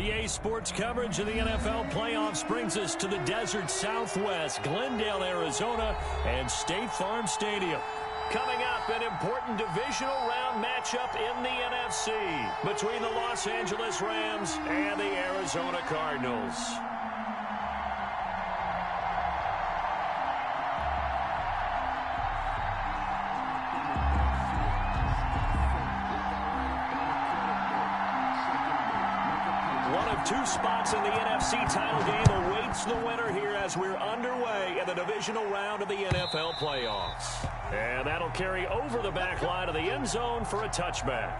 EA Sports coverage of the NFL playoffs brings us to the desert Southwest, Glendale, Arizona, and State Farm Stadium. Coming up, an important divisional round matchup in the NFC between the Los Angeles Rams and the Arizona Cardinals. Two spots in the NFC title game awaits the winner here as we're underway in the divisional round of the NFL playoffs. And that'll carry over the back line of the end zone for a touchback.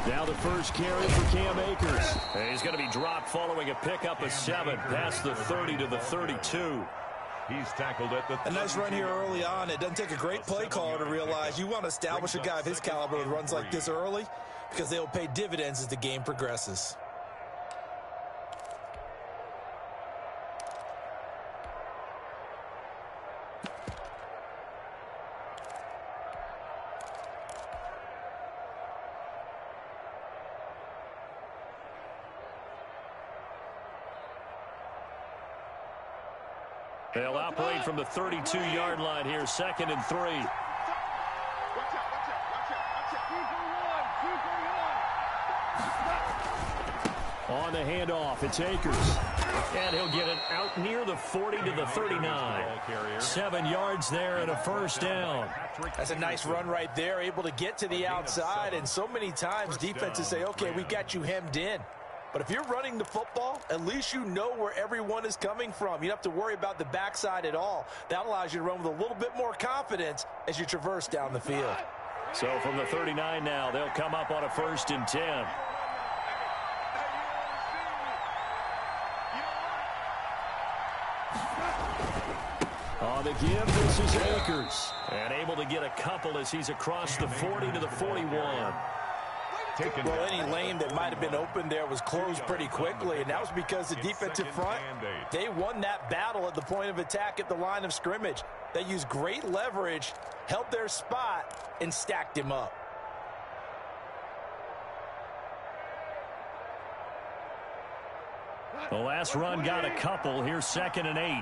Now the first carry for Cam Akers. He's going to be dropped following a pickup of 7 past the 30 to the 32. He's tackled at the... A nice run here early on. It doesn't take a great play caller to realize you want to establish a guy of his caliber with runs like this early because they'll pay dividends as the game progresses. They'll operate from the 32-yard line here, 2nd and 3. On the handoff, it's Akers. And he'll get it out near the 40 to the 39. 7 yards there and a first down. That's a nice run right there, able to get to the outside. And so many times defenses say, okay, we got you hemmed in. But if you're running the football, at least you know where everyone is coming from. You don't have to worry about the backside at all. That allows you to run with a little bit more confidence as you traverse down the field. So from the 39 now, they'll come up on a 1st and 10. On the give, this is Akers. And able to get a couple as he's across the 40 to the 41. Well, any lane that might have been open there was closed pretty quickly, and that was because the defensive front, they won that battle at the point of attack at the line of scrimmage. They used great leverage, held their spot, and stacked him up. The last run got a couple. Here's 2nd and 8.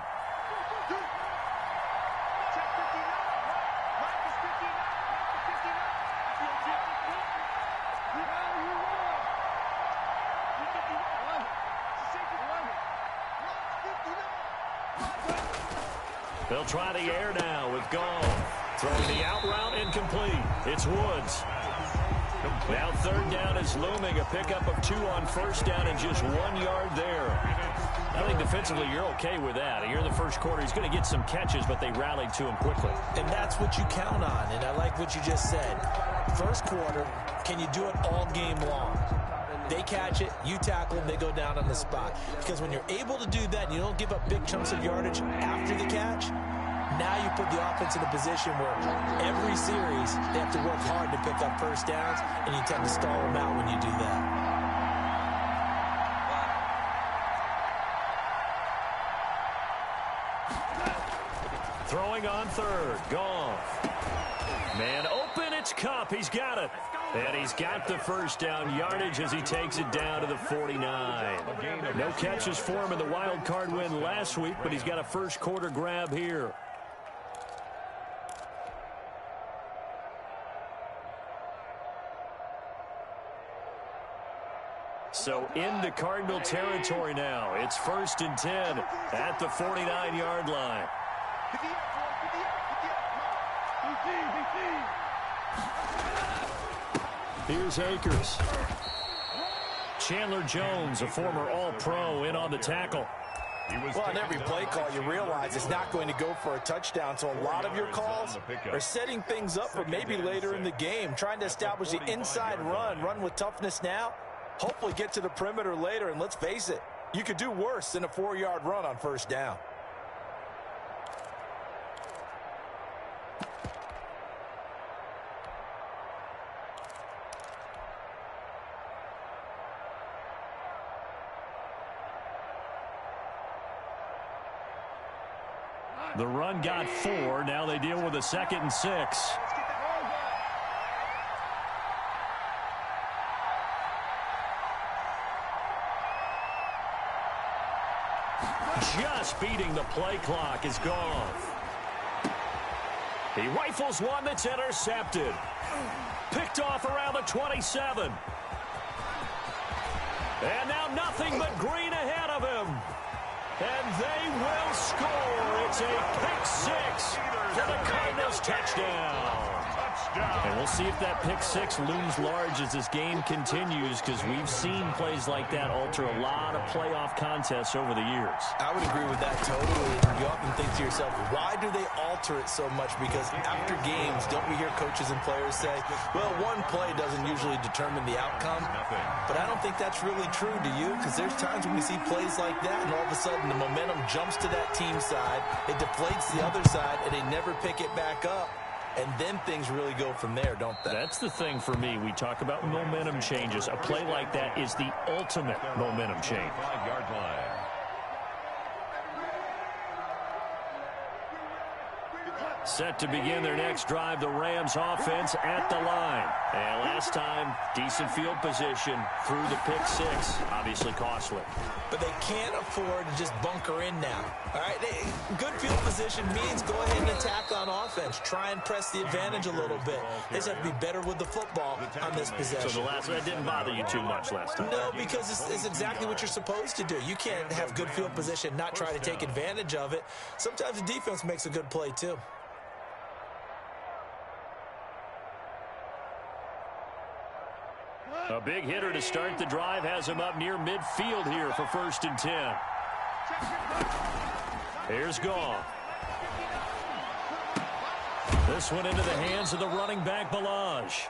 They'll try the air now with Gall. Throwing the out route incomplete. It's Woods. Now 3rd down is looming. A pickup of 2 on 1st down and just 1 yard there. I think defensively you're okay with that. Here in the first quarter, he's going to get some catches, but they rallied to him quickly. And that's what you count on, and I like what you just said. First quarter, can you do it all game long? They catch it, you tackle them, they go down on the spot. Because when you're able to do that and you don't give up big chunks of yardage after the catch, now you put the offense in a position where every series they have to work hard to pick up first downs, and you tend to stall them out when you do that. Throwing on 3rd, Goff. Man open, it's Kupp. He's got it. And he's got the first down yardage as he takes it down to the 49. No catches for him in the wild card win last week, but he's got a first quarter grab here. So into Cardinal territory now. It's 1st and 10 at the 49-yard line. Here's Akers. Chandler Jones, a former All-Pro, in on the tackle. Well, on every play call, you realize it's not going to go for a touchdown, so a lot of your calls are setting things up for maybe later in the game, trying to establish the inside run with toughness now, hopefully get to the perimeter later, and let's face it, you could do worse than a 4-yard run on first down. The run got 4. Now they deal with a 2nd and 6. Just beating the play clock is gone. He rifles one that's intercepted. Picked off around the 27. And now nothing but green ahead of him. And they will score. It's a pick 6 for the Cardinals touchdown. And we'll see if that pick 6 looms large as this game continues, because we've seen plays like that alter a lot of playoff contests over the years. I would agree with that totally. You often think to yourself, why do they alter it so much? Because after games, don't we hear coaches and players say, well, one play doesn't usually determine the outcome. But I don't think that's really true, do you? Because there's times when we see plays like that, and all of a sudden the momentum jumps to that team side, it deflates the other side, and they never pick it back up. And then things really go from there, don't they? That's the thing for me. We talk about momentum changes. A play like that is the ultimate momentum change. 5-yard line. Set to begin their next drive, the Rams offense at the line. And last time, decent field position through the pick 6. Obviously costly. But they can't afford to just bunker in now. All right, good field position means go ahead and attack on offense. Try and press the advantage a little bit. They just have to be better with the football on this possession. So that didn't bother you too much last time? No, because it's exactly what you're supposed to do. You can't have good field position, not try to take advantage of it. Sometimes the defense makes a good play too. A big hitter to start the drive has him up near midfield here for 1st and 10. Here's Goff. This one into the hands of the running back, Balaj.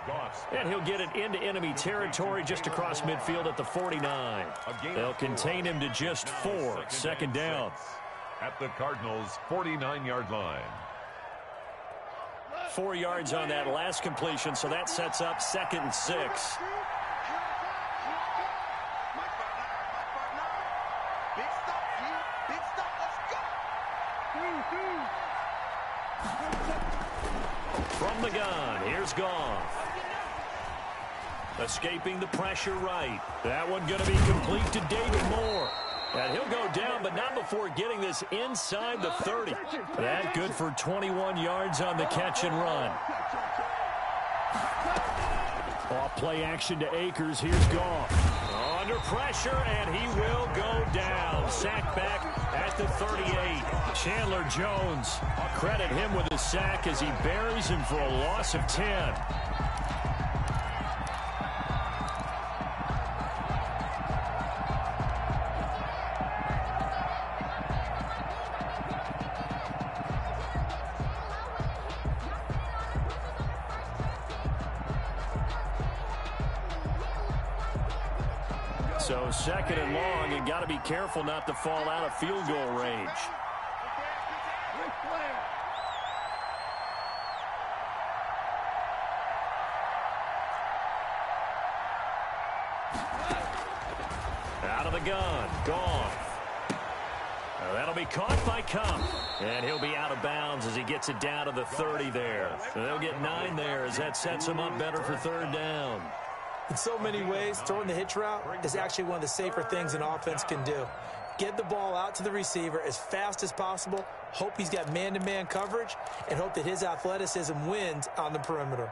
And he'll get it into enemy territory just across midfield at the 49. They'll contain him to just 4. 2nd down. At the Cardinals' 49-yard line. 4 yards on that last completion, so that sets up 2nd and 6. From the gun, here's Goff. Escaping the pressure right. That one going to be complete to David Moore. And he'll go down, but not before getting this inside the 30. That good for 21 yards on the catch and run. Off play action to Akers. Here's Goff. Under pressure, and he will go down. Sacked back at the 38. Chandler Jones, credit him with a sack as he buries him for a loss of 10. So 2nd and long, and got to be careful not to fall out of field goal range. Out of the gun, Goff. That'll be caught by Cup. And he'll be out of bounds as he gets it down to the 30 there. So they'll get 9 there as that sets him up better for 3rd down. In so many ways, throwing the hitch route is actually one of the safer things an offense can do. Get the ball out to the receiver as fast as possible, hope he's got man-to-man coverage, and hope that his athleticism wins on the perimeter.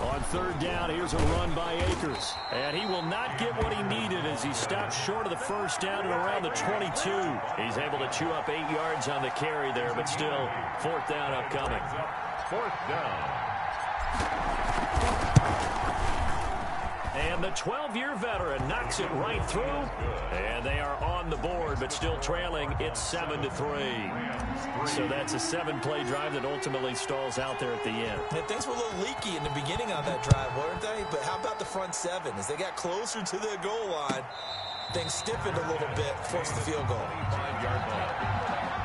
On 3rd down, here's a run by Akers. And he will not get what he needed as he stops short of the 1st down at around the 22. He's able to chew up 8 yards on the carry there, but still 4th down upcoming. 4th down. And the 12-year veteran knocks it right through. And they are on the board, but still trailing. It's 7-3. So that's a 7-play drive that ultimately stalls out there at the end. And things were a little leaky in the beginning of that drive, weren't they? But how about the front seven? As they got closer to their goal line, things stiffened a little bit, forced the field goal. 5-yard line.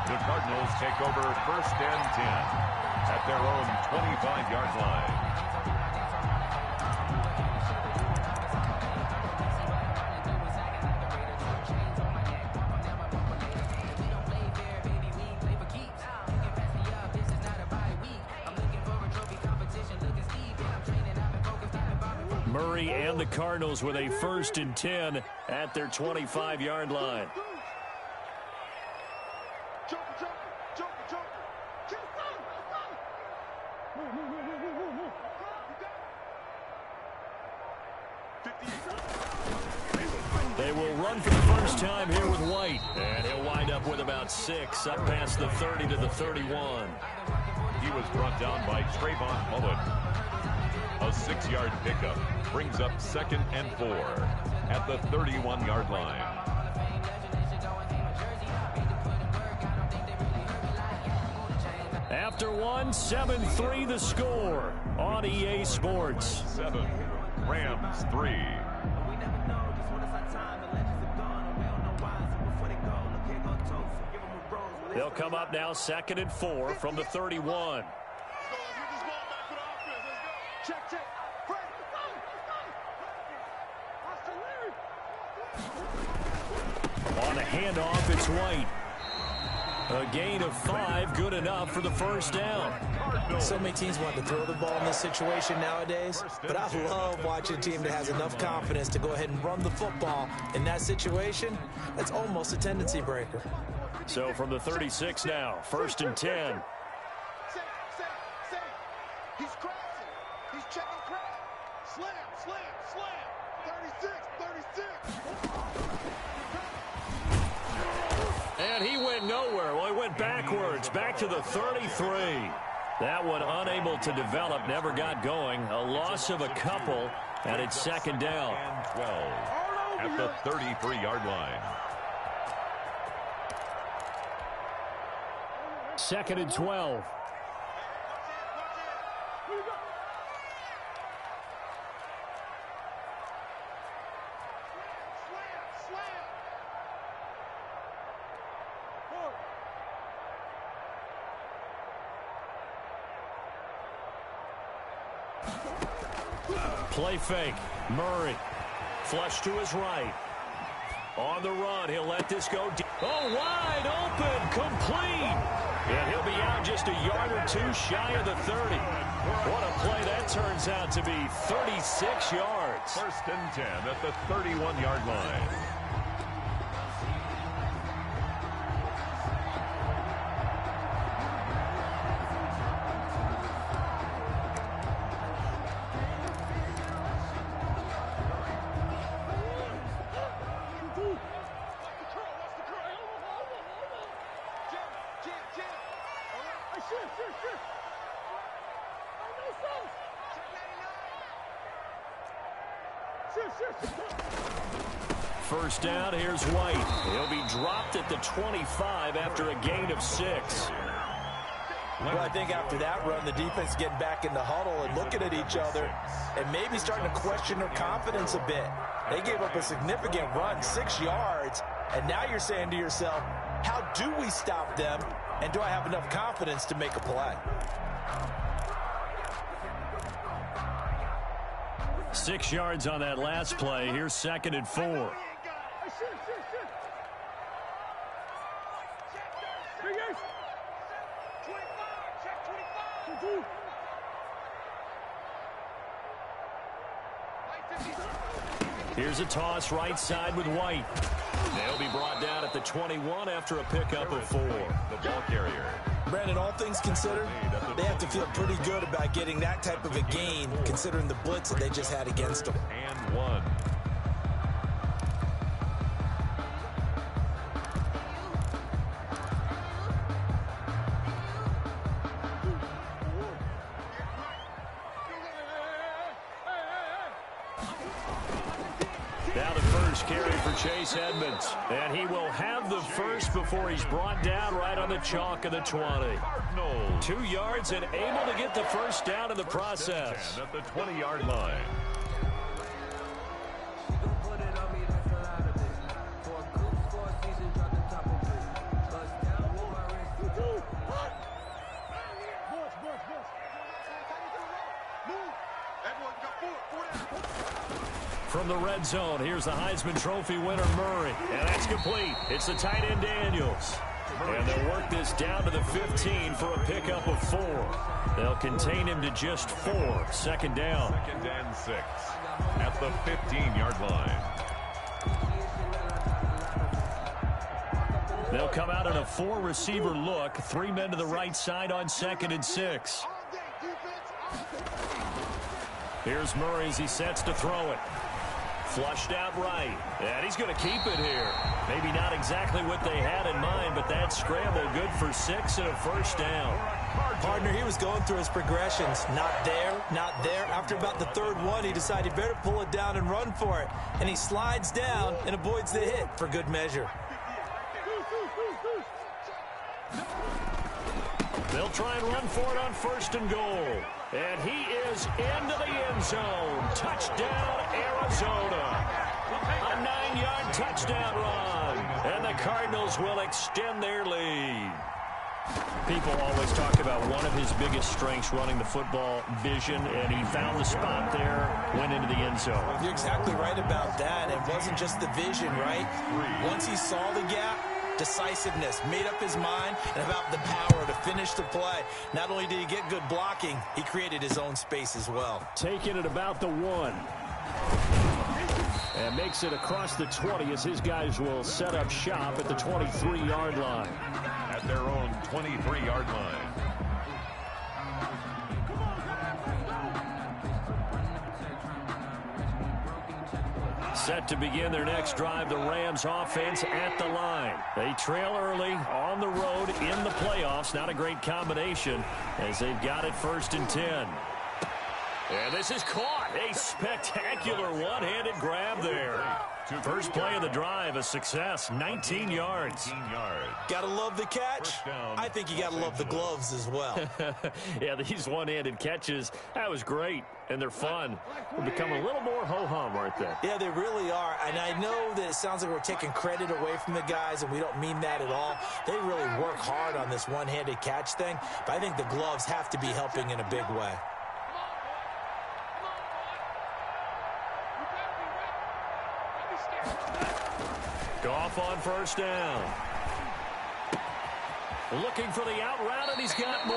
The Cardinals take over 1st and 10 at their own 25-yard line. Murray and the Cardinals with a 1st and 10 at their 25-yard line. They will run for the first time here with White, and he'll wind up with about 6 up past the 30 to the 31. He was brought down by Trayvon Mullen. A 6-yard pickup brings up 2nd and 4 at the 31-yard line. After one, 7-3 the score on EA Sports. 7, Rams 3. They'll come up now 2nd and 4 from the 31. On the handoff, it's White. A gain of 5, good enough for the first down. So many teams want to throw the ball in this situation nowadays, but I love watching a team that has enough confidence to go ahead and run the football. In that situation, that's almost a tendency breaker. So from the 36 now, 1st and 10. He's crossing. He's checking crowd. Slam, slam, slam. 36, 36. And he went nowhere. Well, he went backwards, back to the 33. That one unable to develop, never got going. A loss of a couple, and it's 2nd down. And 12 at the 33-yard line. 2nd and 12. Play fake. Murray. Flush to his right. On the run. He'll let this go deep. Oh, wide open. Complete. And he'll be out just a yard or 2 shy of the 30. What a play that turns out to be. 36 yards. 1st and 10 at the 31-yard line. First down, here's White. He'll be dropped at the 25 after a gain of 6. Well, I think after that run, the defense getting back in the huddle and looking at each other and maybe starting to question their confidence a bit. They gave up a significant run, 6 yards, and now you're saying to yourself, how do we stop them, and do I have enough confidence to make a play? 6 yards on that last play. Here's 2nd and 4. Here's a toss right side with White. They'll be brought down at the 21 after a pickup of 4. The ball carrier. Brandon, all things considered, they have to feel pretty good about getting that type of a gain, considering the blitz that they just had against them. And 1. Now the first carry for Chase Edmonds. And he will have the first before he's brought down right on the chalk of the 20. 2 yards and able to get the first down in the process. At the 20-yard line. From the red zone, here's the Heisman Trophy winner, Murray. And that's complete. It's the tight end, Daniels. And they'll work this down to the 15 for a pickup of 4. They'll contain him to just 4. Second down. 2nd and 6 at the 15-yard line. They'll come out in a 4-receiver look. 3 men to the right side on 2nd and 6. Here's Murray as he sets to throw it. Flushed out right. And he's going to keep it here. Maybe not exactly what they had in mind, but that scramble good for 6 and a first down. Partner, he was going through his progressions. Not there, not there. After about the 3rd one, he decided he better pull it down and run for it. And he slides down and avoids the hit for good measure. They'll try and run for it on 1st and goal. And he is into the end zone. Touchdown, Arizona. A 9-yard touchdown run. And the Cardinals will extend their lead. People always talk about one of his biggest strengths running the football, vision, and he found the spot there, went into the end zone. You're exactly right about that. It wasn't just the vision, right? Once he saw the gap, decisiveness, made up his mind, and about the power to finish the play. Not only did he get good blocking, he created his own space as well. Taking it about the 1. And makes it across the 20 as his guys will set up shop at the 23-yard line. At their own 23-yard line. Set to begin their next drive, the Rams offense at the line. They trail early on the road in the playoffs. Not a great combination as they've got it 1st and 10. And this is caught. A spectacular one-handed grab there. First play of the drive, a success, 19 yards. Gotta love the catch. I think you gotta love the gloves as well. Yeah, these one-handed catches, that was great, and they're fun. They're becoming a little more ho-hum, aren't they? Yeah, they really are, and I know that it sounds like we're taking credit away from the guys, and we don't mean that at all. They really work hard on this one-handed catch thing, but I think the gloves have to be helping in a big way. Goff on 1st down. Looking for the out route, and he's got more.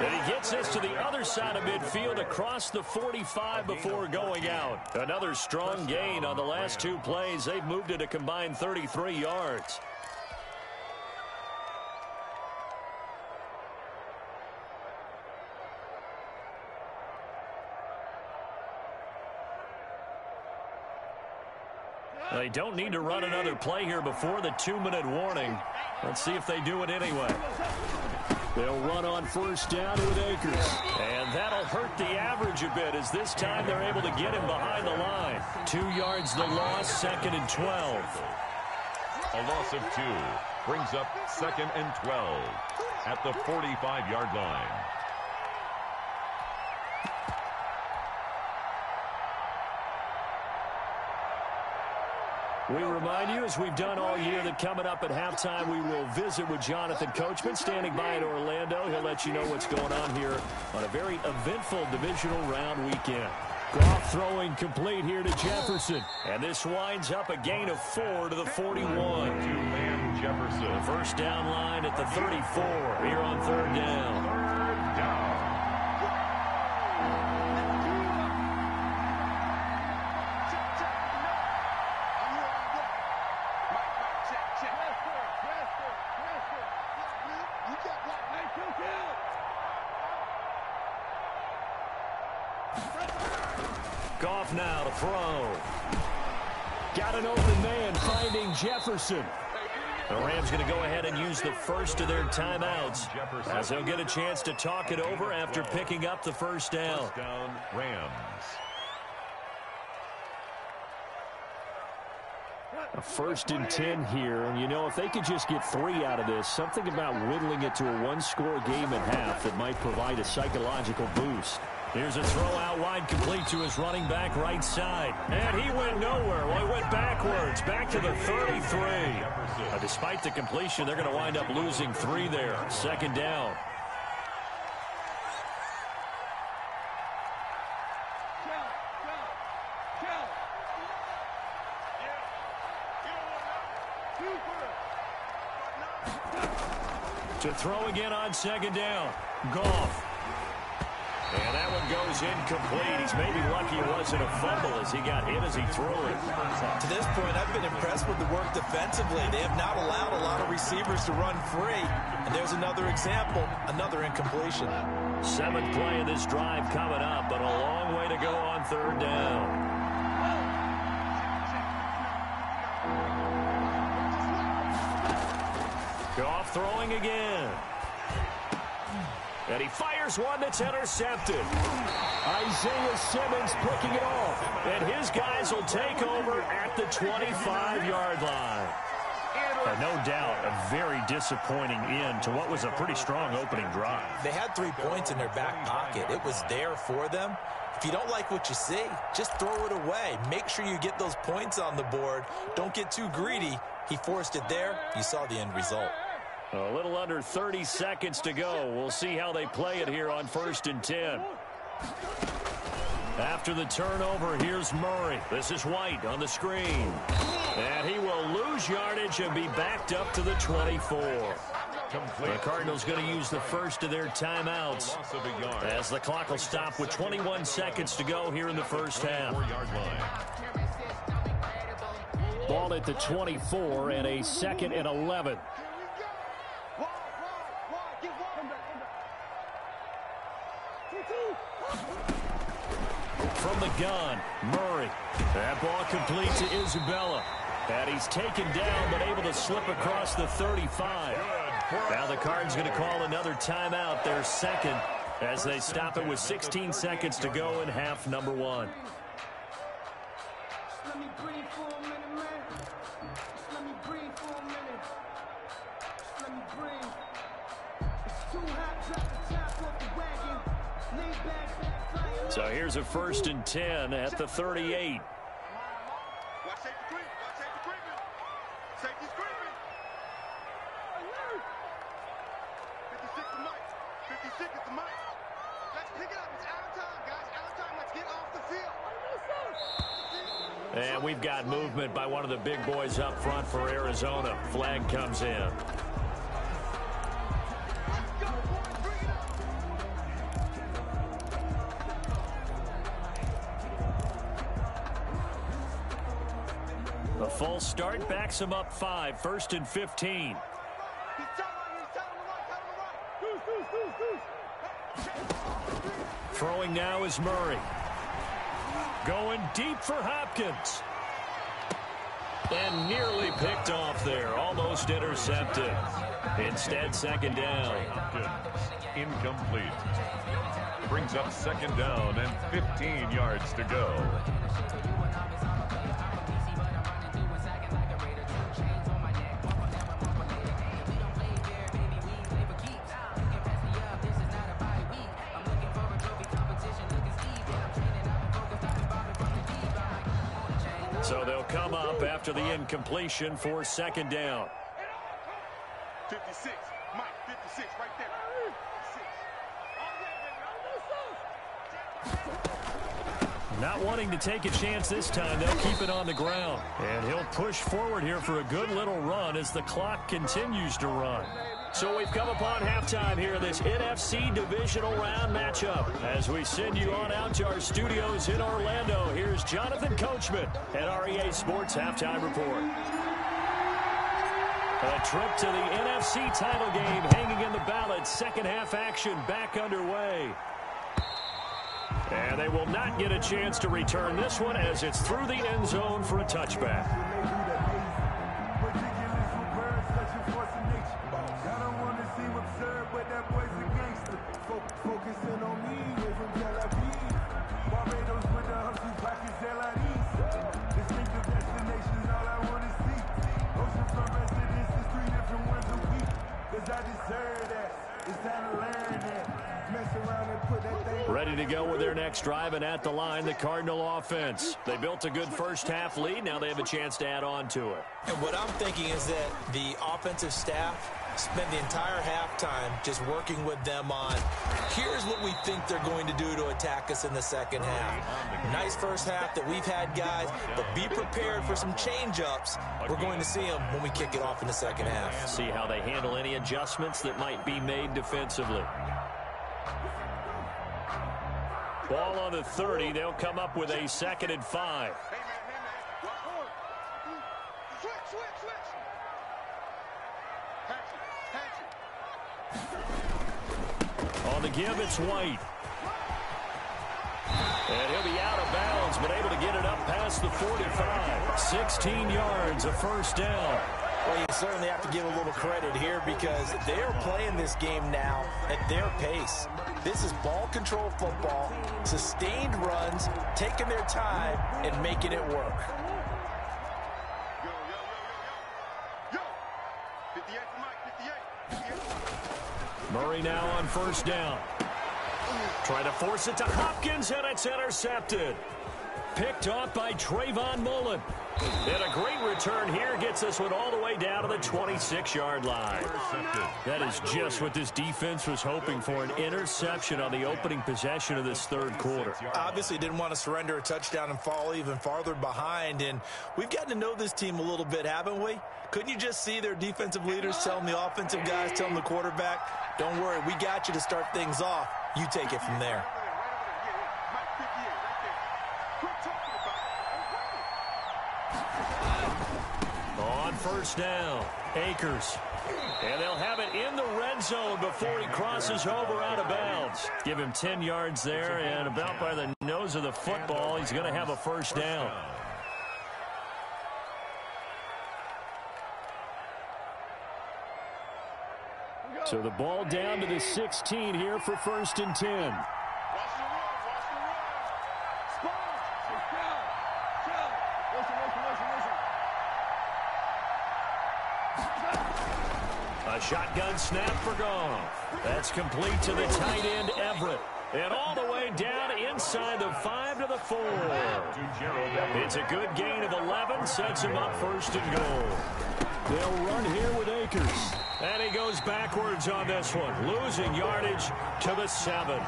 And he gets this to the other side of midfield across the 45 before going out. Another strong gain on the last 2 plays. They've moved it a combined 33 yards. They don't need to run another play here before the 2-minute warning. Let's see if they do it anyway. They'll run on 1st down with Akers. And that'll hurt the average a bit as this time they're able to get him behind the line. 2 yards the loss, 2nd and 12. A loss of 2 brings up 2nd and 12 at the 45-yard line. We remind you, as we've done all year, that coming up at halftime, we will visit with Jonathan Coachman, standing by in Orlando. He'll let you know what's going on here on a very eventful divisional round weekend. Goff throwing complete here to Jefferson. And this winds up a gain of 4 to the 41. Two-man Jefferson. The first down line at the 34 here on 3rd down. 3rd down. Goff now to throw. Got an open man finding Jefferson. The Rams going to go ahead and use the first of their timeouts as they'll get a chance to talk it over after picking up the first down. First down, Rams. A 1st and 10 here, and you know, if they could just get 3 out of this, something about whittling it to a one-score game at half that might provide a psychological boost. Here's a throw out wide, complete to his running back right side. And he went nowhere. Well, he went backwards, back to the 33. Despite the completion, they're going to wind up losing 3 there. 2nd down. To throw again on 2nd down. Goff. And that one goes incomplete. He's maybe lucky it wasn't a fumble as he got hit as he threw it. To this point, I've been impressed with the work defensively. They have not allowed a lot of receivers to run free. And there's another example, another incompletion. 7th play of this drive coming up, but a long way to go on 3rd down. Goff throwing again. And he fires one that's intercepted. Isaiah Simmons picking it off. And his guys will take over at the 25-yard line. And no doubt a very disappointing end to what was a pretty strong opening drive. They had 3 points in their back pocket. It was there for them. If you don't like what you see, just throw it away. Make sure you get those points on the board. Don't get too greedy. He forced it there. You saw the end result. A little under 30 seconds to go. We'll see how they play it here on 1st and 10. After the turnover, here's Murray. This is White on the screen. And he will lose yardage and be backed up to the 24. The Cardinals going to use the first of their timeouts as the clock will stop with 21 seconds to go here in the first half. Ball at the 24 and a 2nd and 11. From the gun, Murray. That ball complete to Isabella. And he's taken down, but able to slip across the 35. Now the Cards going to call another timeout, their 2nd, as they stop it with 16 seconds to go in half number 1. So here's a 1st and 10 at the 38. Watch safety creep. Watch safety creeping. Safety's creeping. 56 to Mike. 56 is the Mike. Let's pick it up. It's out of time, guys. Out of time. Let's get off the field. And we've got movement by one of the big boys up front for Arizona. Flag comes in. A full start backs him up 5. 1st and 15. Throwing now is Murray. Going deep for Hopkins. And nearly picked off there. Almost intercepted. Instead, 2nd down. Incomplete. Brings up 2nd down and 15 yards to go. So they'll come up after the incompletion for 2nd down. 56. Mike, 56 right there. 56. Not wanting to take a chance this time, they'll keep it on the ground. And he'll push forward here for a good little run as the clock continues to run. So we've come upon halftime here in this NFC divisional round matchup. As we send you on out to our studios in Orlando, here's Jonathan Coachman at REA Sports Halftime Report. A trip to the NFC title game hanging in the balance. 2nd half action back underway. And they will not get a chance to return this one as it's through the end zone for a touchback. Distinctive destinations, all I want is ready to go with their next drive, and at the line, the Cardinal offense. They built a good first-half lead. Now they have a chance to add on to it. And what I'm thinking is that the offensive staff spend the entire halftime just working with them on, here's what we think they're going to do to attack us in the second half. Nice first half that we've had, guys, but be prepared for some change-ups. We're going to see them when we kick it off in the second half. See how they handle any adjustments that might be made defensively. Ball on the 30. They'll come up with a 2nd and 5. On the give, it's White. And he'll be out of bounds, but able to get it up past the 45. 16 yards, a first down. Well, you certainly have to give a little credit here because they're playing this game now at their pace. This is ball control football, sustained runs, taking their time, and making it work. Murray now on first down. Trying to force it to Hopkins, and it's intercepted. Picked off by Trayvon Mullen. And a great return here gets this one all the way down to the 26-yard line. That is just what this defense was hoping for, an interception on the opening possession of this third quarter. Obviously didn't want to surrender a touchdown and fall even farther behind, and we've gotten to know this team a little bit, haven't we? Couldn't you just see their defensive leaders telling the offensive guys, telling the quarterback, don't worry, we got you to start things off. You take it from there. On first down, Akers. And they'll have it in the red zone before he crosses over out of bounds. Give him 10 yards there, and about by the nose of the football, he's going to have a first down. So the ball down to the 16 here for 1st and 10. A shotgun snap for Goff. That's complete to the tight end, Everett. And all the way down inside the 5 to the 4. It's a good gain of 11, sets him up 1st and goal. They'll run here with Akers. And he goes backwards on this one, losing yardage to the 7.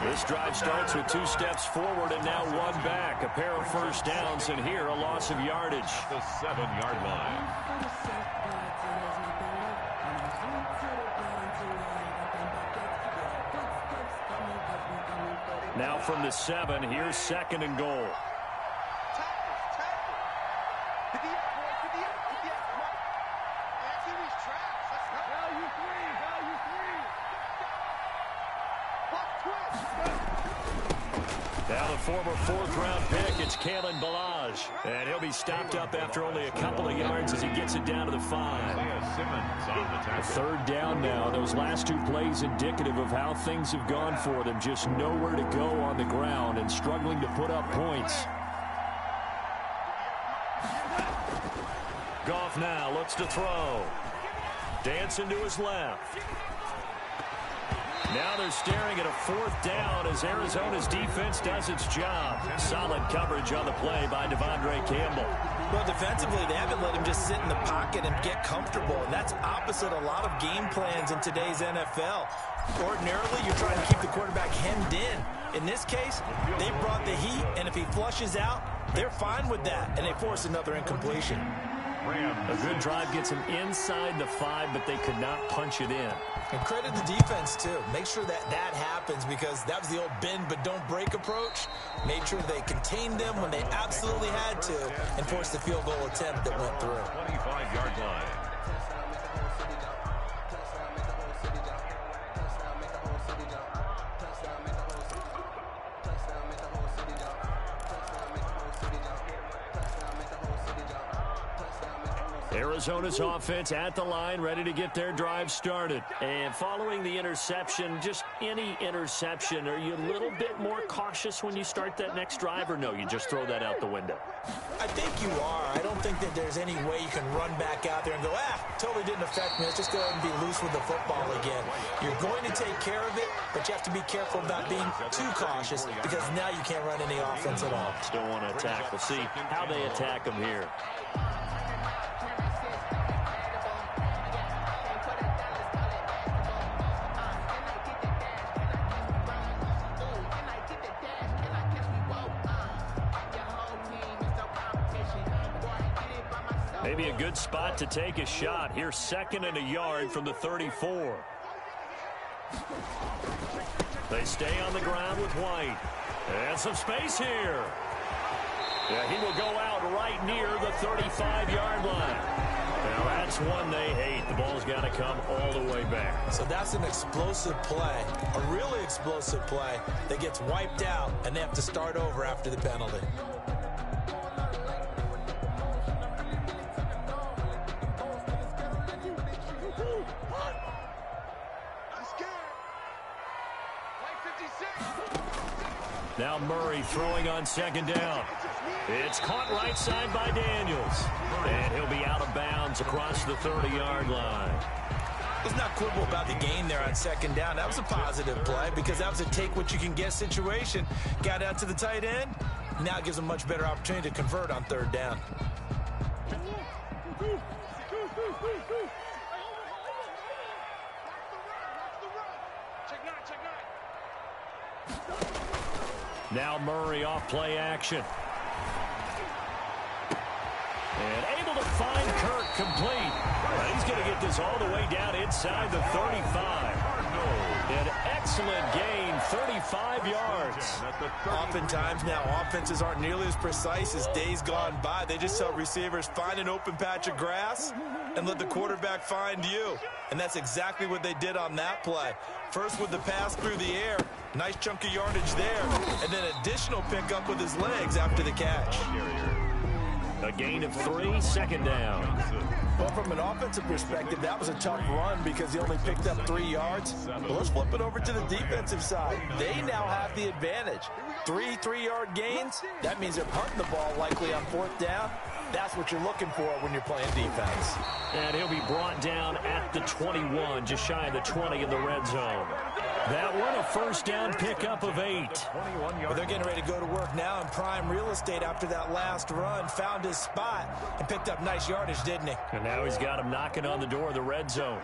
This drive starts with 2 steps forward and now 1 back. A pair of first downs, and here a loss of yardage. The 7-yard line. Now from the 7, here's 2nd and goal. Now the former 4th-round pick, it's Kalen Balaj. And he'll be stopped up after only a couple of yards as he gets it down to the 5. A 3rd down now. Those last 2 plays indicative of how things have gone for them. Just nowhere to go on the ground and struggling to put up points. Goff now looks to throw. Dancing to his left. Now they're staring at a 4th down as Arizona's defense does its job. Solid coverage on the play by Devondre Campbell. Well, defensively, they haven't let him just sit in the pocket and get comfortable, and that's opposite a lot of game plans in today's NFL. Ordinarily, you're trying to keep the quarterback hemmed in. In this case, they brought the heat, and if he flushes out, they're fine with that, and they force another incompletion. A good drive gets him inside the 5, but they could not punch it in. And credit the defense, too. Make sure that that happens because that was the old bend but don't break approach. Made sure they contained them when they absolutely had to and forced the field goal attempt that went through. 25-yard line. Arizona's offense at the line, ready to get their drive started. And following the interception, just any interception, are you a little bit more cautious when you start that next drive, or no, you just throw that out the window? I think you are. I don't think that there's any way you can run back out there and go, totally didn't affect me. Let's just go ahead and be loose with the football again. You're going to take care of it, but you have to be careful about being too cautious because now you can't run any offense at all. Still want to attack. We'll see how they attack them here. Maybe a good spot to take a shot. Here's 2nd and a yard from the 34. They stay on the ground with White. And some space here. Yeah, he will go out right near the 35-yard line. Now, that's one they hate. The ball's got to come all the way back. So that's an explosive play, a really explosive play that gets wiped out, and they have to start over after the penalty. Now Murray throwing on 2nd down. It's caught right side by Daniels. And he'll be out of bounds across the 30-yard line. Let's not quibble about the gain there on 2nd down. That was a positive play because that was a take-what-you-can-get situation. Got out to the tight end. Now it gives them a much better opportunity to convert on 3rd down. Now Murray off play action. And able to find Kirk complete. He's going to get this all the way down inside the 35. An excellent gain, 35 yards. Oftentimes now offenses aren't nearly as precise as days gone by. They just tell receivers, find an open patch of grass and let the quarterback find you. And that's exactly what they did on that play. First with the pass through the air. Nice chunk of yardage there. And then additional pickup with his legs after the catch. A gain of 3, 2nd down. Well, from an offensive perspective, that was a tough run because he only picked up 3 yards. But let's flip it over to the defensive side. They now have the advantage. 3 3-yard gains. That means they're punting the ball likely on 4th down. That's what you're looking for when you're playing defense. And he'll be brought down at the 21, just shy of the 20 in the red zone. That one, a 1st down pickup of 8. Well, they're getting ready to go to work now in prime real estate after that last run. Found his spot and picked up nice yardage, didn't he? And now he's got him knocking on the door of the red zone.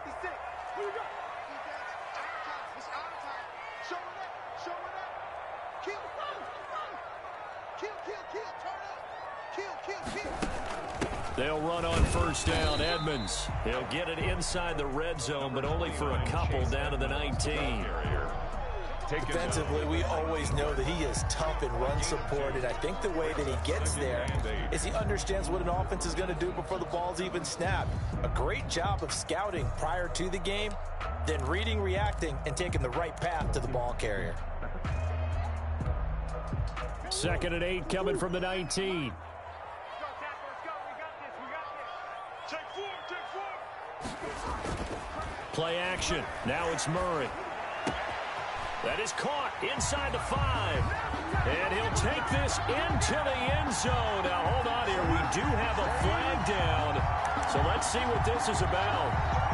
They'll run on 1st down. Edmonds. He'll get it inside the red zone, but only for a couple down to the 19. Defensively, we always know that he is tough in run support, and I think the way that he gets there is he understands what an offense is going to do before the ball's even snapped. A great job of scouting prior to the game, then reading, reacting, and taking the right path to the ball carrier. 2nd and 8 coming from the 19. Play action. Now it's Murray. That is caught inside the 5. And he'll take this into the end zone. Now, hold on here. We do have a flag down. So let's see what this is about.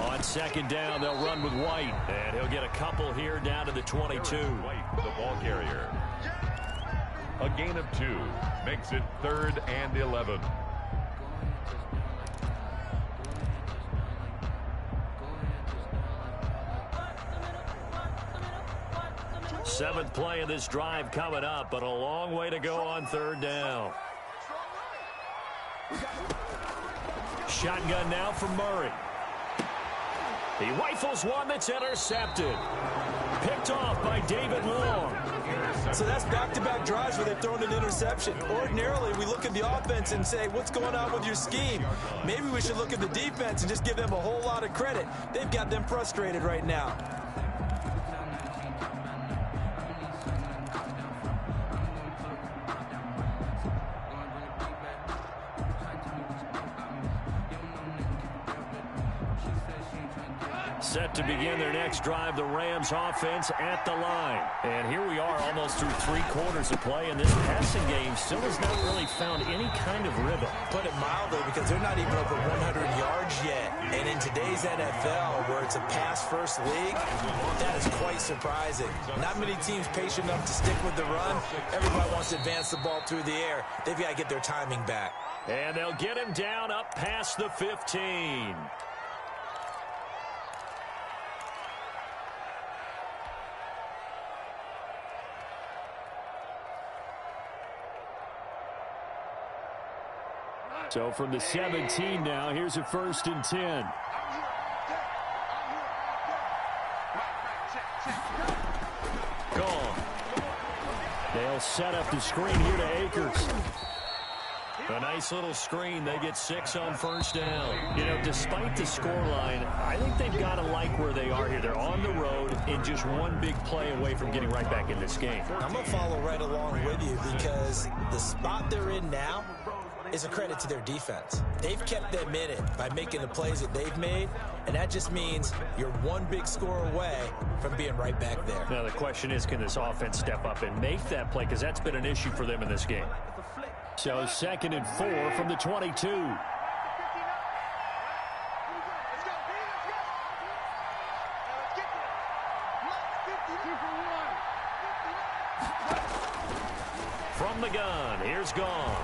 On 2nd down, they'll run with White. And he'll get a couple here down to the 22. White, the ball carrier. A gain of 2 makes it 3rd and 11. Seventh play of this drive coming up, but a long way to go on third down. Shotgun now for Murray. He rifles one that's intercepted. Picked off by David Long. So that's back-to-back drives where they've thrown an interception. Ordinarily, we look at the offense and say, what's going on with your scheme? Maybe we should look at the defense and just give them a whole lot of credit. They've got them frustrated right now. Set to begin their next drive, the Rams offense at the line. And here we are almost through 3 quarters of play, and this passing game still has not really found any kind of rhythm. Put it mildly, because they're not even over 100 yards yet. And in today's NFL, where it's a pass-first league, that is quite surprising. Not many teams patient enough to stick with the run. Everybody wants to advance the ball through the air. They've got to get their timing back. And they'll get him down up past the 15. So from the 17 now, here's a 1st and 10. Gone. They'll set up the screen here to Akers. A nice little screen. They get 6 on 1st down. You know, despite the scoreline, I think they've got to like where they are here. They're on the road and just one big play away from getting right back in this game. I'm going to follow right along with you, because the spot they're in now is a credit to their defense. They've kept them in it by making the plays that they've made, and that just means you're one big score away from being right back there. Now the question is, can this offense step up and make that play? Because that's been an issue for them in this game. So 2nd and 4 from the 22. From the gun, here's Gone.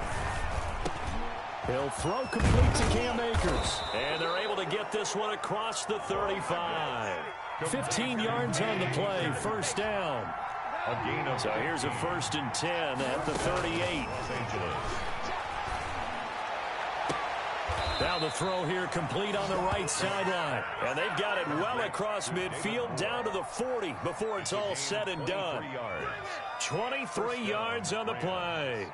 He'll throw complete to Cam Akers. And they're able to get this one across the 35. 15 yards on the play, 1st down. So here's a 1st and 10 at the 38. Now the throw here complete on the right sideline. And they've got it well across midfield down to the 40 before it's all said and done. 23 yards on the play.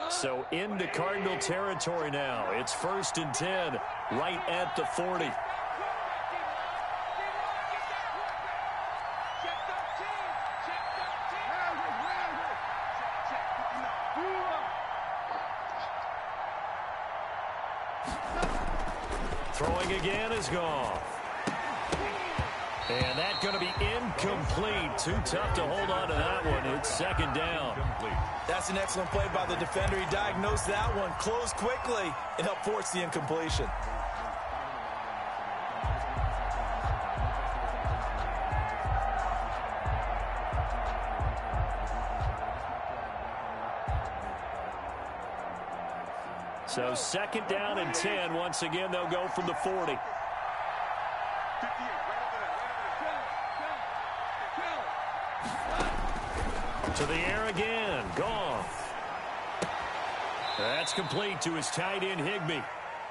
So into Cardinal territory now. It's 1st and 10 right at the 40. Throwing again is gone. And that's going to be incomplete. Too tough to hold on to that one. It's 2nd down. That's an excellent play by the defender. He diagnosed that one, closed quickly, and helped force the incompletion. So 2nd down and 10. Once again, they'll go from the 40. To the air again. Gone. That's complete to his tight end, Higbee.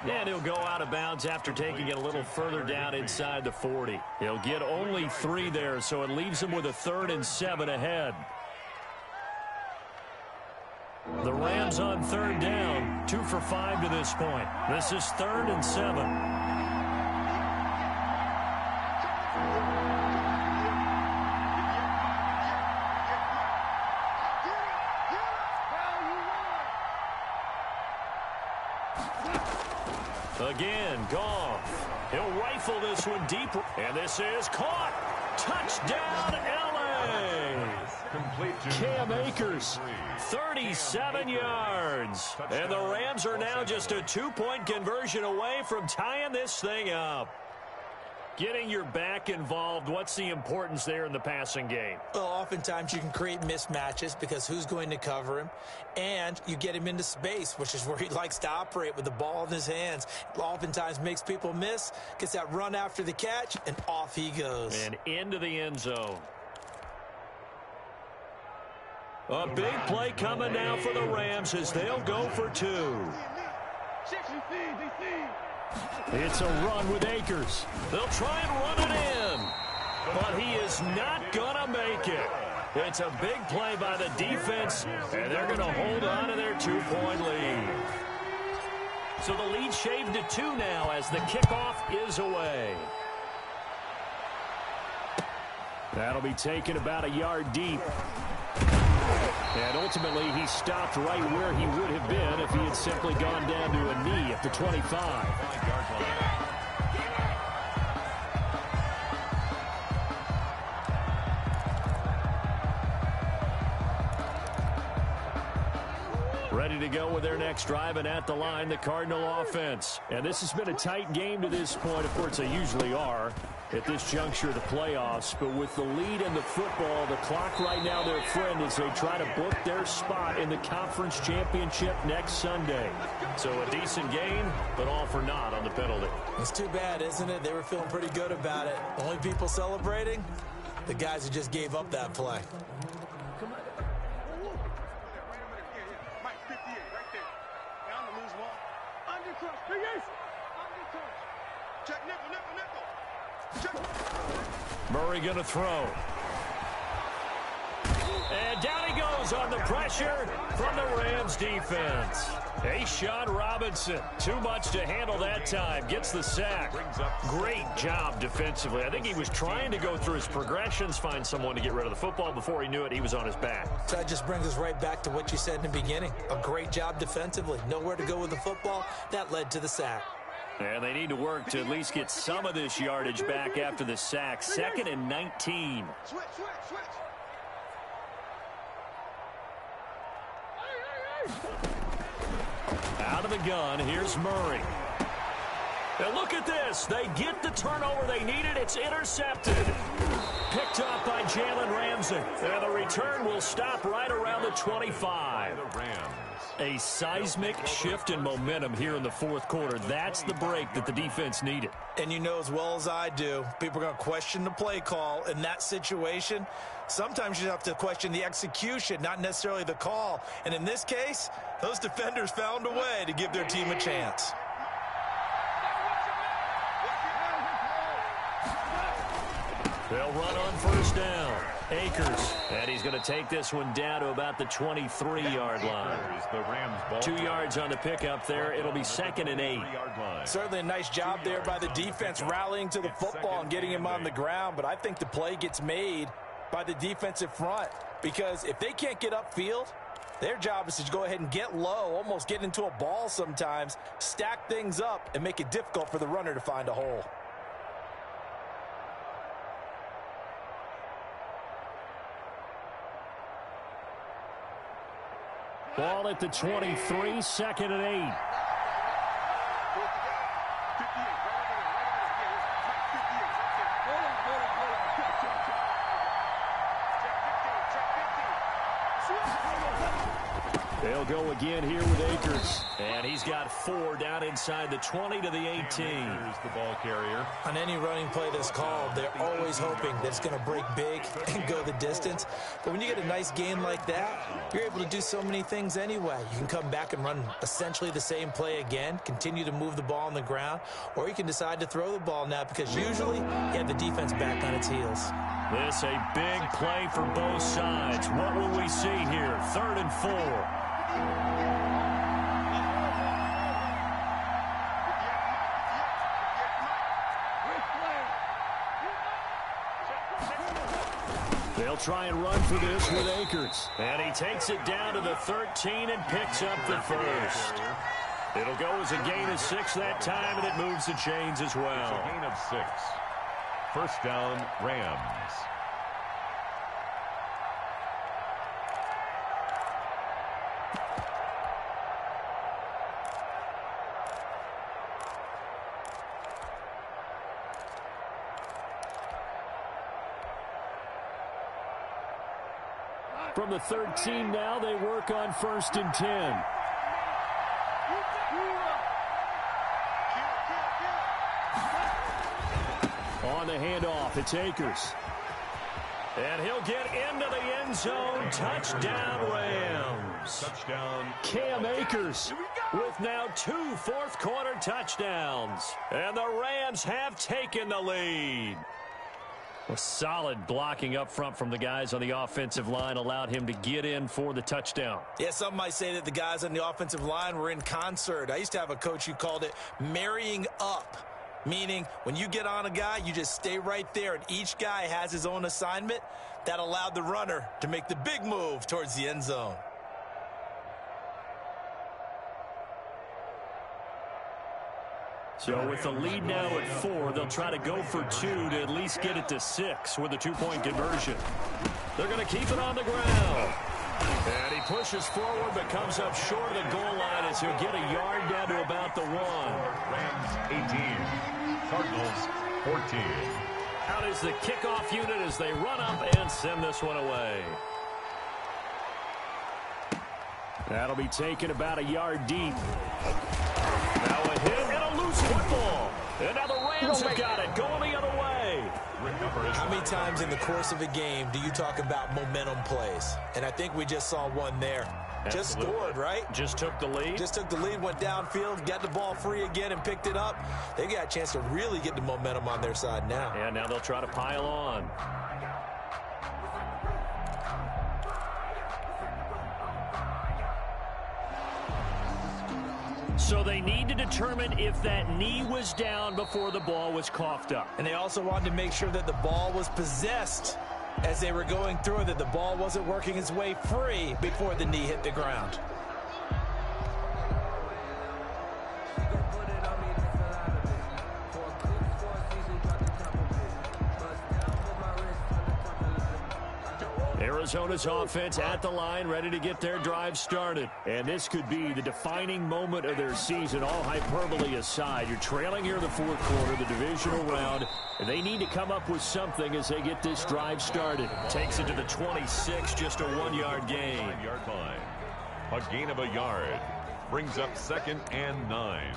And he'll go out of bounds after taking it a little further down inside the 40. He'll get only 3 there, so it leaves him with a 3rd and 7 ahead. The Rams on 3rd down, 2 for 5 to this point. This is 3rd and 7. Again, Goff. He'll rifle this one deep. And this is caught. Touchdown, L.A. Complete to Cam Akers, 37 yards. And the Rams are now just a 2-point conversion away from tying this thing up. Getting your back involved, what's the importance there in the passing game? Well, oftentimes you can create mismatches because who's going to cover him? And you get him into space, which is where he likes to operate with the ball in his hands. Oftentimes makes people miss, gets that run after the catch, and off he goes. And into the end zone. A big play coming now for the Rams as they'll go for 2. It's a run with Akers. They'll try and run it in. But he is not going to make it. It's a big play by the defense, and they're going to hold on to their 2-point lead. So the lead shaved to 2 now as the kickoff is away. That'll be taken about a yard deep. And ultimately, he stopped right where he would have been if he had simply gone down to a knee at the 25. Ready to go with their next drive, and at the line, the Cardinal offense. And this has been a tight game to this point. Of course, they usually are at this juncture of the playoffs. But with the lead in the football, the clock right now their friend as they try to book their spot in the conference championship next Sunday. So a decent game, but all for naught on the penalty. It's too bad, isn't it? They were feeling pretty good about it. Only people celebrating, the guys who just gave up that play. Murray going to throw. And down he goes on the pressure from the Rams defense. Sean Robinson, too much to handle that time. Gets the sack. Great job defensively. I think he was trying to go through his progressions, find someone to get rid of the football. Before he knew it, he was on his back. So that just brings us right back to what you said in the beginning. A great job defensively. Nowhere to go with the football. That led to the sack. And they need to work to at least get some of this yardage back after the sack. 2nd and 19. Switch. Out of the gun, here's Murray. And look at this. They get the turnover they needed. It's intercepted. Picked up by Jalen Ramsey. And the return will stop right around the 25. The Rams. A seismic shift in momentum here in the fourth quarter. That's the break that the defense needed. And you know as well as I do, people are going to question the play call in that situation. Sometimes you have to question the execution, not necessarily the call. And in this case, those defenders found a way to give their team a chance. They'll run on first down. Akers. And he's going to take this one down to about the 23-yard line. The Rams ball. 2 yards on the pickup there. It'll be 2nd and 8. Certainly a nice job there by the defense rallying to the football and getting him on the ground. But I think the play gets made by the defensive front because if they can't get upfield, their job is to go ahead and get low, almost get into a ball sometimes, stack things up, and make it difficult for the runner to find a hole. Ball at the 23, 2nd and 8. They'll go again here with Akers. And he's got 4 down inside the 20 to the 18. Here's the ball carrier. On any running play that's called, they're always hoping that it's going to break big and go the distance. But when you get a nice gain like that, you're able to do so many things anyway. You can come back and run essentially the same play again, continue to move the ball on the ground, or you can decide to throw the ball now because usually you have the defense back on its heels. This a big play for both sides. What will we see here? 3rd and 4. They'll try and run for this with Akers. And he takes it down to the 13 and picks up the first. It'll go as a gain of 6 that time, and it moves the chains as well. It's a gain of 6. First down, Rams. From the 13 now, they work on 1st and 10. On the handoff, it's Akers. And he'll get into the end zone. Touchdown, Rams. Touchdown. Cam Akers with now 2 fourth-quarter touchdowns. And the Rams have taken the lead. A solid blocking up front from the guys on the offensive line allowed him to get in for the touchdown. Yeah, some might say that the guys on the offensive line were in concert. I used to have a coach who called it marrying up, meaning when you get on a guy, you just stay right there, and each guy has his own assignment. That allowed the runner to make the big move towards the end zone. So with the lead now at 4, they'll try to go for 2 to at least get it to 6 with a 2-point conversion. They're going to keep it on the ground. And he pushes forward but comes up short of the goal line as he'll get a yard down to about the 1. Rams 18. Cardinals 14. Out is the kickoff unit as they run up and send this one away. That'll be taken about a yard deep. Now a hit and a loose football. And now the Rams have got it going the other way. How many times in the course of a game do you talk about momentum plays? And I think we just saw one there. Absolutely. Just scored, right? Just took the lead. Just took the lead, went downfield, got the ball free again and picked it up. They got a chance to really get the momentum on their side now. And now they'll try to pile on. So they need to determine if that knee was down before the ball was coughed up. And they also wanted to make sure that the ball was possessed as they were going through it, that the ball wasn't working its way free before the knee hit the ground. Arizona's offense at the line, ready to get their drive started. And this could be the defining moment of their season, all hyperbole aside. You're trailing here in the 4th quarter, the divisional round, and they need to come up with something as they get this drive started. Takes it to the 26, just a 1-yard gain. 5-yard line. A gain of a yard. Brings up 2nd and 9.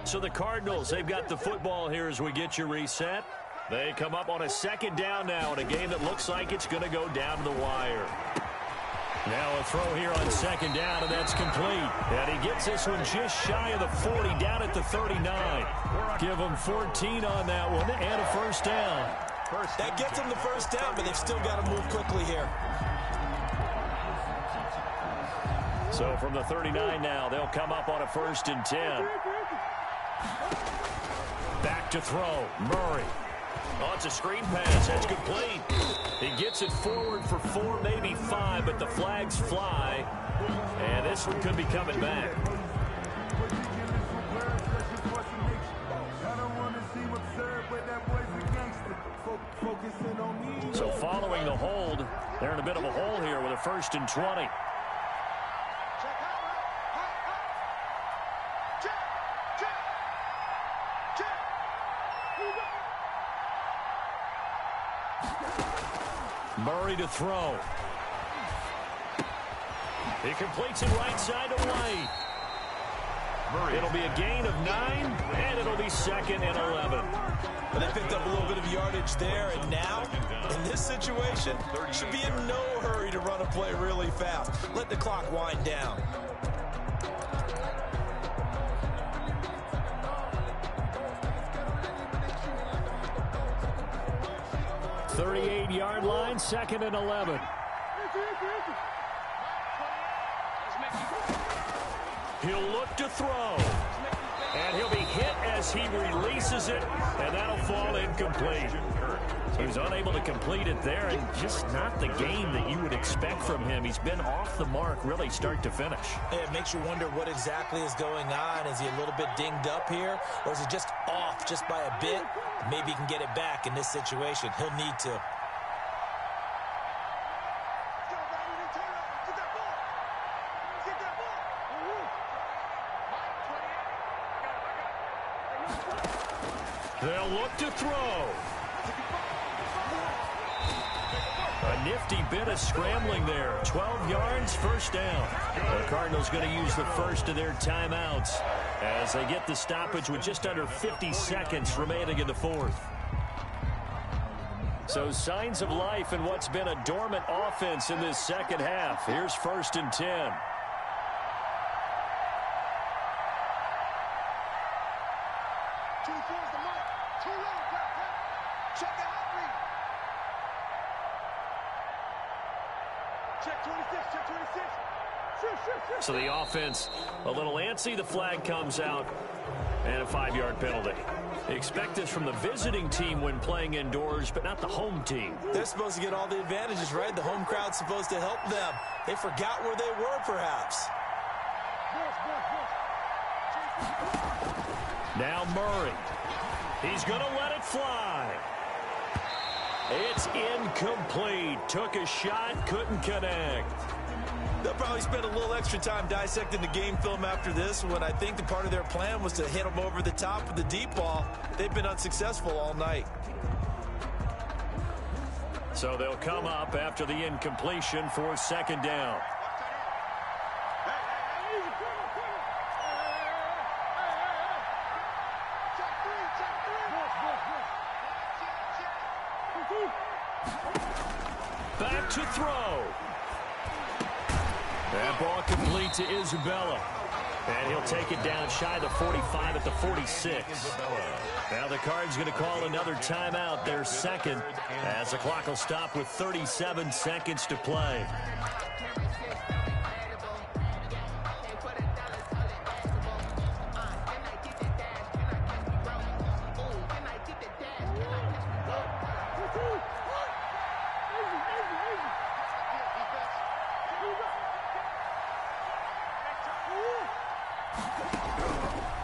So the Cardinals, they've got the football here as we get you reset. They come up on a 2nd down now in a game that looks like it's going to go down to the wire. Now a throw here on 2nd down, and that's complete. And he gets this one just shy of the 40, down at the 39. Give him 14 on that one and a 1st down. That gets them the 1st down, but they've still got to move quickly here. So from the 39 now, they'll come up on a 1st and 10. Back to throw. Murray. Oh, it's a screen pass. That's complete. He gets it forward for 4, maybe 5, but the flags fly. And this one could be coming back. So following the hold, they're in a bit of a hole here with a 1st and 20. Murray to throw. He completes it right side to White. It'll be a gain of 9, and it'll be 2nd and 11. But they picked up a little bit of yardage there, and now, in this situation, should be in no hurry to run a play really fast. Let the clock wind down. Yard line, 2nd and 11. He'll look to throw. And he'll be hit as he releases it, and that'll fall incomplete. So he's unable to complete it there, and just not the game that you would expect from him. He's been off the mark really start to finish. It makes you wonder what exactly is going on. Is he a little bit dinged up here, or is it just off just by a bit? Maybe he can get it back in this situation. He'll need to. They'll look to throw. A nifty bit of scrambling there. 12 yards, first down. The Cardinals going to use the first of their timeouts as they get the stoppage with just under 50 seconds remaining in the fourth. So signs of life in what's been a dormant offense in this second half. Here's 1st and 10. So the offense a little antsy. The flag comes out and a 5-yard penalty. They expect this from the visiting team when playing indoors, but not the home team. They're supposed to get all the advantages, right? The home crowd's supposed to help them. They forgot where they were, perhaps. Now Murray. He's going to let it fly. It's incomplete. Took a shot, couldn't connect. They'll probably spend a little extra time dissecting the game film after this, when I think the part of their plan was to hit them over the top with the deep ball. They've been unsuccessful all night. So they'll come up after the incompletion for 2nd down. Back to throw. That ball complete to Isabella. And he'll take it down shy of the 45 at the 46. Now the Cards going to call another timeout, their second, as the clock will stop with 37 seconds to play.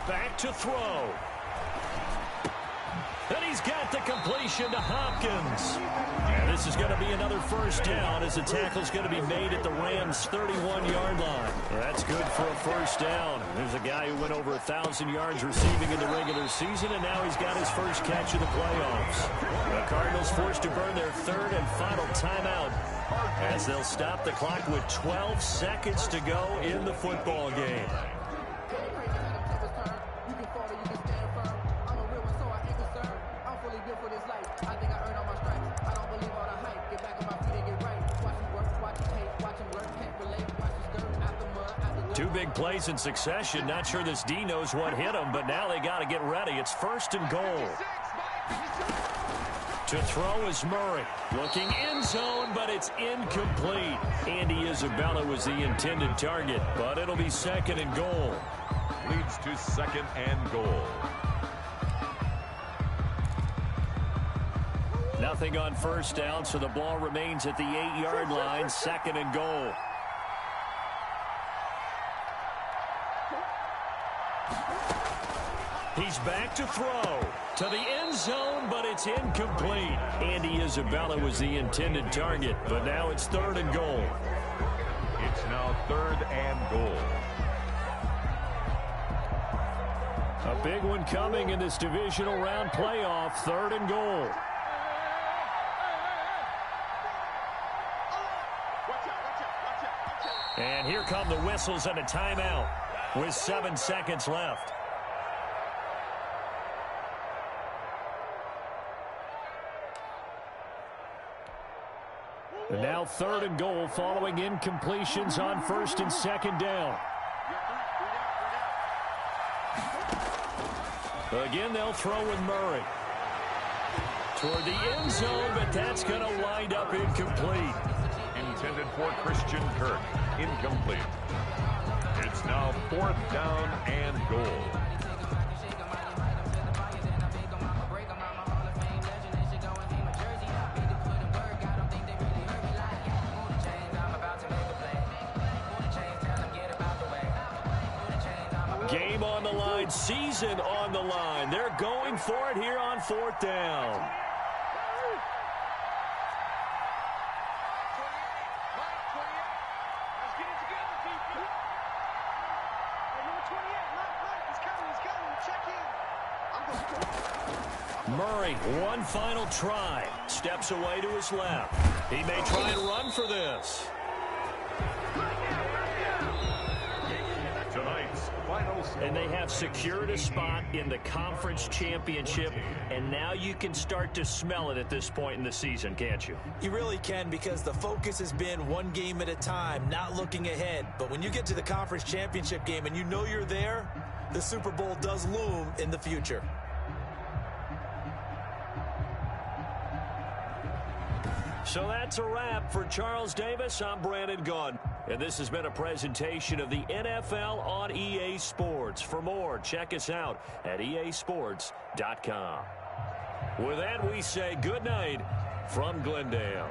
Back to throw. And he's got the completion to Hopkins. And this is going to be another first down as the tackle's going to be made at the Rams' 31-yard line. That's good for a first down. There's a guy who went over 1,000 yards receiving in the regular season, and now he's got his first catch of the playoffs. The Cardinals forced to burn their 3rd and final timeout as they'll stop the clock with 12 seconds to go in the football game. Two big plays in succession. Not sure this D knows what hit him, but now they got to get ready. It's 1st and goal. To throw is Murray. Looking end zone, but it's incomplete. Andy Isabella was the intended target, but it'll be 2nd and goal. Leads to 2nd and goal. Nothing on first down, so the ball remains at the 8-yard line. 2nd and goal. He's back to throw to the end zone, but it's incomplete. Andy Isabella was the intended target, but now it's 3rd and goal. It's now 3rd and goal. A big one coming in this divisional round playoff. 3rd and goal. And here come the whistles and a timeout with 7 seconds left. And now 3rd and goal following incompletions on 1st and 2nd down. Again, they'll throw with Murray. Toward the end zone, but that's going to wind up incomplete. Intended for Christian Kirk. Incomplete. It's now 4th down and goal. Game on the line, season on the line. They're going for it here on 4th down. Murray, one final try. Steps away to his left. He may try and run for this. Tonight's final score. And they have secured a spot in the conference championship, and now you can start to smell it at this point in the season, can't you? You really can, because the focus has been one game at a time, not looking ahead. But when you get to the conference championship game and you know you're there, the Super Bowl does loom in the future. So that's a wrap for Charles Davis. I'm Brandon Gunn. And this has been a presentation of the NFL on EA Sports. For more, check us out at easports.com. With that, we say good night from Glendale.